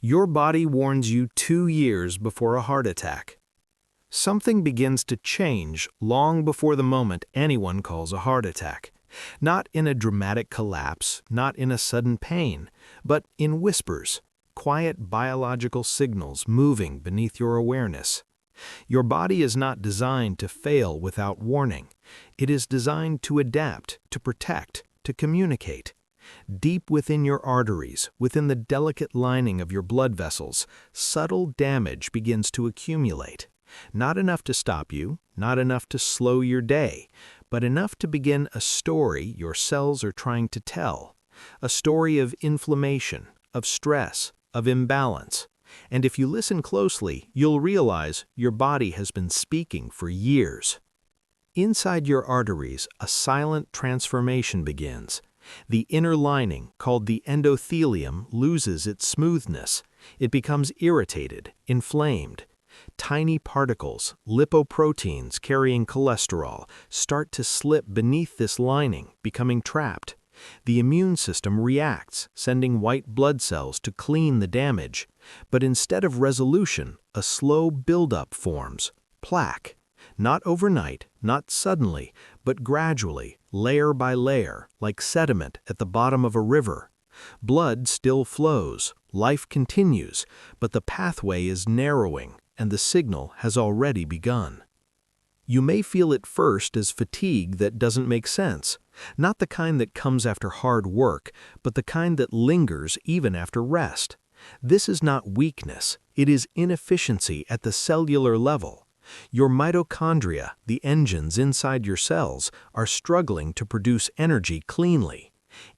Your body warns you 2 years before a heart attack. Something begins to change long before the moment anyone calls a heart attack. Not in a dramatic collapse, not in a sudden pain, but in whispers, quiet biological signals moving beneath your awareness. Your body is not designed to fail without warning. It is designed to adapt, to protect, to communicate. Deep within your arteries, within the delicate lining of your blood vessels, subtle damage begins to accumulate. Not enough to stop you, not enough to slow your day, but enough to begin a story your cells are trying to tell. A story of inflammation, of stress, of imbalance. And if you listen closely, you'll realize your body has been speaking for years. Inside your arteries, a silent transformation begins. The inner lining, called the endothelium, loses its smoothness. It becomes irritated, inflamed. Tiny particles, lipoproteins carrying cholesterol, start to slip beneath this lining, becoming trapped. The immune system reacts, sending white blood cells to clean the damage. But instead of resolution, a slow buildup forms, plaque. Not overnight, not suddenly, but gradually, layer by layer, like sediment at the bottom of a river. Blood still flows, life continues, but the pathway is narrowing, and the signal has already begun. You may feel it first as fatigue that doesn't make sense, not the kind that comes after hard work, but the kind that lingers even after rest. This is not weakness, it is inefficiency at the cellular level. Your mitochondria, the engines inside your cells, are struggling to produce energy cleanly.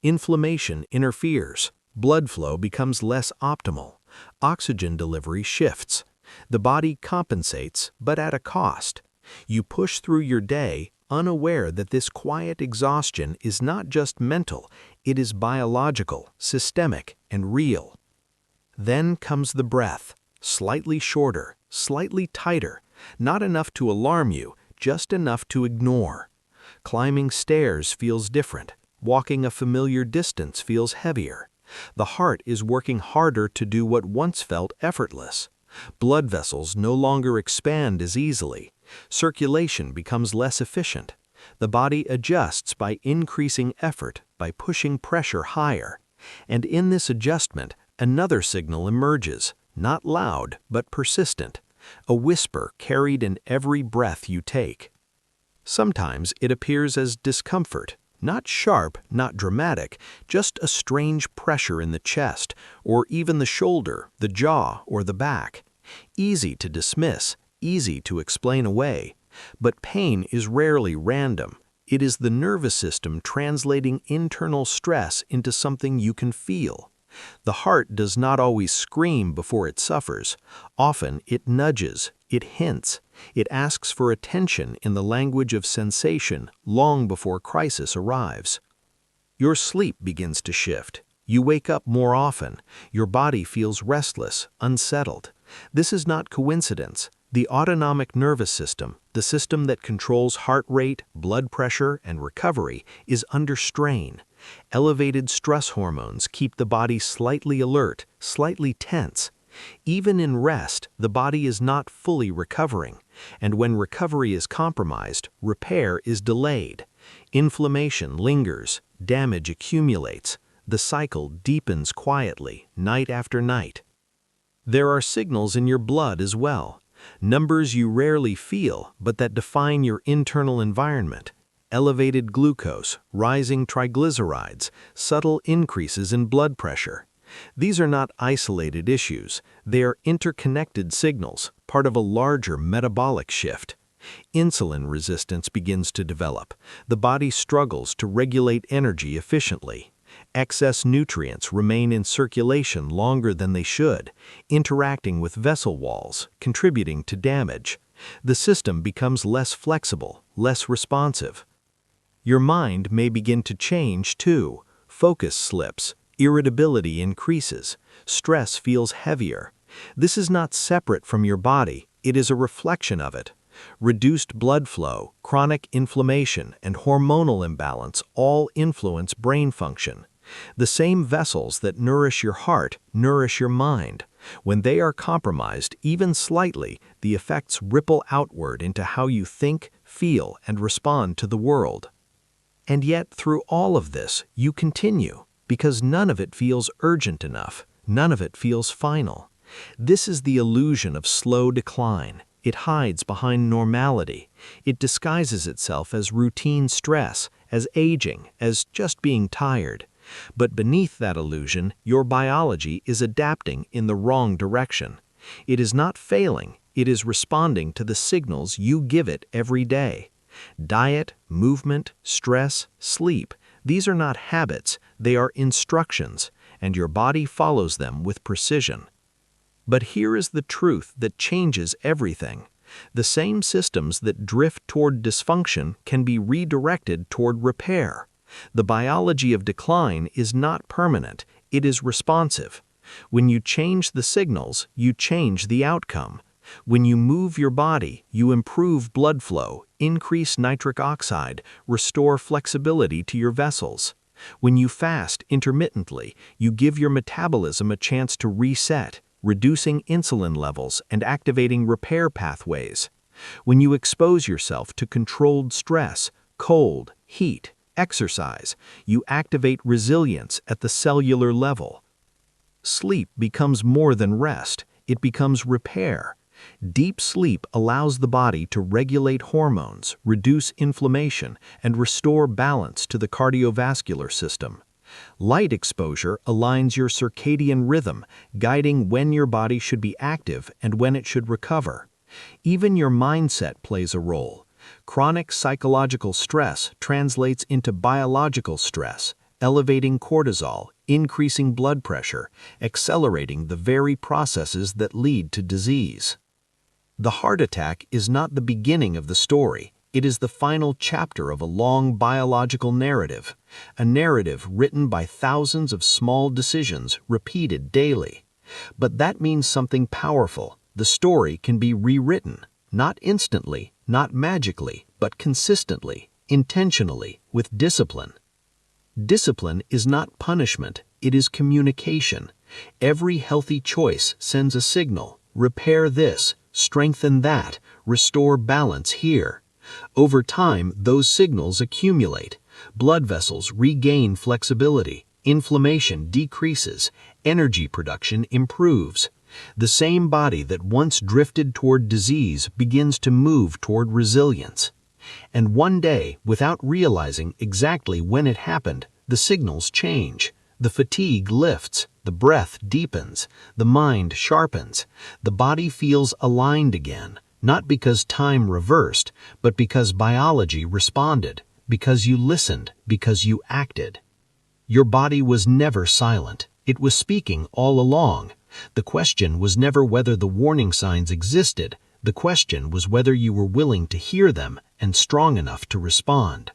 Inflammation interferes, blood flow becomes less optimal, oxygen delivery shifts. The body compensates, but at a cost. You push through your day, unaware that this quiet exhaustion is not just mental, it is biological, systemic, and real. Then comes the breath, slightly shorter, slightly tighter, not enough to alarm you, just enough to ignore. Climbing stairs feels different. Walking a familiar distance feels heavier. The heart is working harder to do what once felt effortless. Blood vessels no longer expand as easily. Circulation becomes less efficient. The body adjusts by increasing effort, by pushing pressure higher. And in this adjustment, another signal emerges, not loud but persistent. A whisper carried in every breath you take. Sometimes it appears as discomfort, not sharp, not dramatic, just a strange pressure in the chest, or even the shoulder, the jaw, or the back. Easy to dismiss, easy to explain away. But pain is rarely random. It is the nervous system translating internal stress into something you can feel. The heart does not always scream before it suffers. Often it nudges, it hints, it asks for attention in the language of sensation long before crisis arrives. Your sleep begins to shift. You wake up more often. Your body feels restless, unsettled. This is not coincidence. The autonomic nervous system, the system that controls heart rate, blood pressure, and recovery, is under strain. Elevated stress hormones keep the body slightly alert, slightly tense. Even in rest, the body is not fully recovering, and when recovery is compromised, repair is delayed. Inflammation lingers, damage accumulates. The cycle deepens quietly, night after night. There are signals in your blood as well, numbers you rarely feel but that define your internal environment. Elevated glucose, rising triglycerides, subtle increases in blood pressure. These are not isolated issues, they are interconnected signals, part of a larger metabolic shift. Insulin resistance begins to develop. The body struggles to regulate energy efficiently. Excess nutrients remain in circulation longer than they should, interacting with vessel walls, contributing to damage. The system becomes less flexible, less responsive. Your mind may begin to change too. Focus slips, irritability increases, stress feels heavier. This is not separate from your body, it is a reflection of it. Reduced blood flow, chronic inflammation, and hormonal imbalance all influence brain function. The same vessels that nourish your heart nourish your mind. When they are compromised, even slightly, the effects ripple outward into how you think, feel, and respond to the world. And yet, through all of this, you continue, because none of it feels urgent enough, none of it feels final. This is the illusion of slow decline. It hides behind normality. It disguises itself as routine stress, as aging, as just being tired. But beneath that illusion, your biology is adapting in the wrong direction. It is not failing, it is responding to the signals you give it every day. Diet, movement, stress, sleep, these are not habits, they are instructions, and your body follows them with precision. But here is the truth that changes everything. The same systems that drift toward dysfunction can be redirected toward repair. The biology of decline is not permanent, it is responsive. When you change the signals, you change the outcome. When you move your body, you improve blood flow, increase nitric oxide, restore flexibility to your vessels. When you fast intermittently, you give your metabolism a chance to reset, reducing insulin levels and activating repair pathways. When you expose yourself to controlled stress, cold, heat, exercise, you activate resilience at the cellular level. Sleep becomes more than rest, it becomes repair. Deep sleep allows the body to regulate hormones, reduce inflammation, and restore balance to the cardiovascular system. Light exposure aligns your circadian rhythm, guiding when your body should be active and when it should recover. Even your mindset plays a role. Chronic psychological stress translates into biological stress, elevating cortisol, increasing blood pressure, accelerating the very processes that lead to disease. The heart attack is not the beginning of the story. It is the final chapter of a long biological narrative, a narrative written by thousands of small decisions repeated daily. But that means something powerful. The story can be rewritten, not instantly, not magically, but consistently, intentionally, with discipline. Discipline is not punishment, it is communication. Every healthy choice sends a signal: repair this, strengthen that, restore balance here. Over time, those signals accumulate. Blood vessels regain flexibility, inflammation decreases, energy production improves. The same body that once drifted toward disease begins to move toward resilience. And one day, without realizing exactly when it happened, the signals change. The fatigue lifts, the breath deepens, the mind sharpens, the body feels aligned again, not because time reversed, but because biology responded, because you listened, because you acted. Your body was never silent. It was speaking all along. The question was never whether the warning signs existed. The question was whether you were willing to hear them and strong enough to respond.